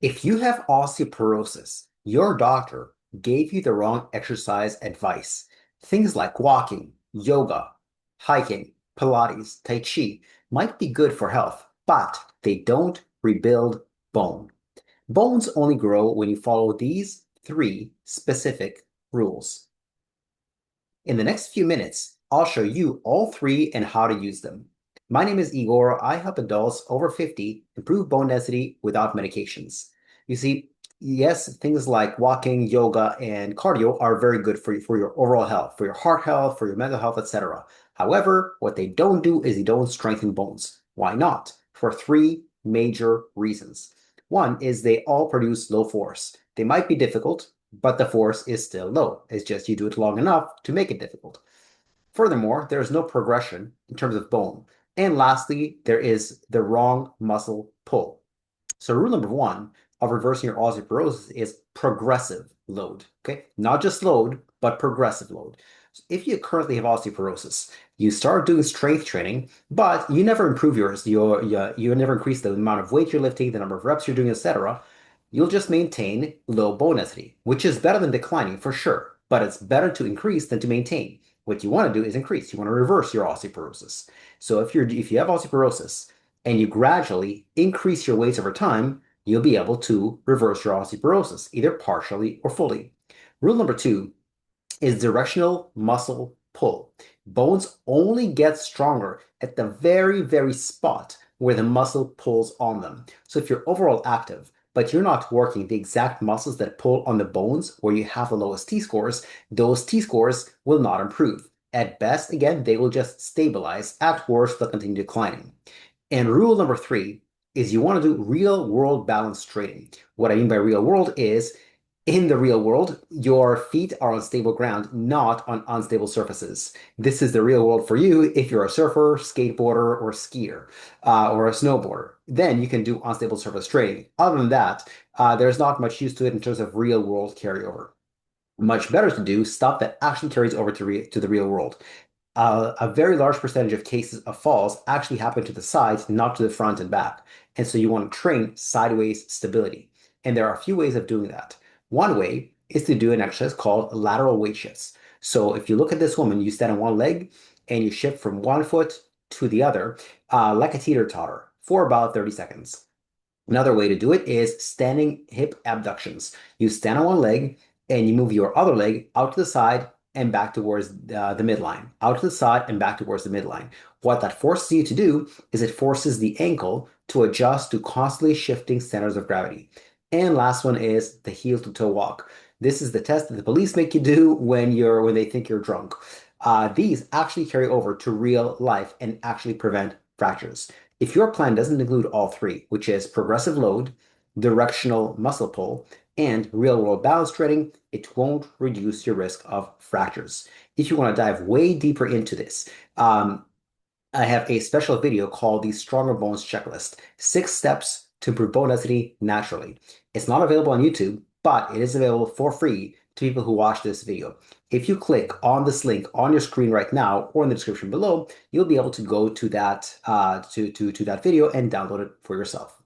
If you have osteoporosis, your doctor gave you the wrong exercise advice. Things like walking, yoga, hiking, Pilates, Tai Chi might be good for health, but they don't rebuild bone. Bones only grow when you follow these three specific rules. In the next few minutes, I'll show you all three and how to use them. My name is Igor. I help adults over 50 improve bone density without medications. You see, yes, things like walking, yoga, and cardio are very good for you, for your overall health, for your heart health, for your mental health, etc. However, what they don't do is they don't strengthen bones. Why not? For three major reasons. One is they all produce low force. They might be difficult, but the force is still low. It's just you do it long enough to make it difficult. Furthermore, there is no progression in terms of bone. And lastly, there is the wrong muscle pull. So rule number one of reversing your osteoporosis is progressive load. Okay, not just load, but progressive load. So if you currently have osteoporosis, you start doing strength training, but you never improve yours. You never increase the amount of weight you're lifting, the number of reps you're doing, etc. You'll just maintain low bone density, which is better than declining for sure, but it's better to increase than to maintain. What you want to do is increase. You want to reverse your osteoporosis. So if you have osteoporosis and you gradually increase your weights over time, you'll be able to reverse your osteoporosis, either partially or fully. Rule number two is directional muscle pull. Bones only get stronger at the very, very spot where the muscle pulls on them. So if you're overall active, but you're not working the exact muscles that pull on the bones where you have the lowest T-scores, those T-scores will not improve. At best, again, they will just stabilize. At worst, they'll continue declining. And rule number three is you want to do real world balance training. What I mean by real world is in the real world, your feet are on stable ground, not on unstable surfaces. This is the real world for you if you're a surfer, skateboarder, or skier, or a snowboarder. Then you can do unstable surface training. Other than that, there's not much use to it in terms of real world carryover. Much better to do stuff that actually carries over to the real world. A very large percentage of cases of falls actually happen to the sides, not to the front and back. And so you want to train sideways stability. And there are a few ways of doing that. One way is to do an exercise called lateral weight shifts. So if you look at this woman, you stand on one leg and you shift from one foot to the other, like a teeter-totter for about 30 seconds. Another way to do it is standing hip abductions. You stand on one leg and you move your other leg out to the side and back towards the midline, out to the side and back towards the midline. What that forces you to do is it forces the ankle to adjust to constantly shifting centers of gravity. And last one is the heel to toe walk. This is the test that the police make you do when they think you're drunk. These actually carry over to real life and actually prevent fractures. If your plan doesn't include all three, which is progressive load, directional muscle pull, and real world balance training, it won't reduce your risk of fractures. If you want to dive way deeper into this, I have a special video called the Stronger Bones Checklist, 6 steps to improve bone density naturally. It's not available on YouTube, but it is available for free to people who watch this video. If you click on this link on your screen right now or in the description below, you'll be able to go to that to that video and download it for yourself.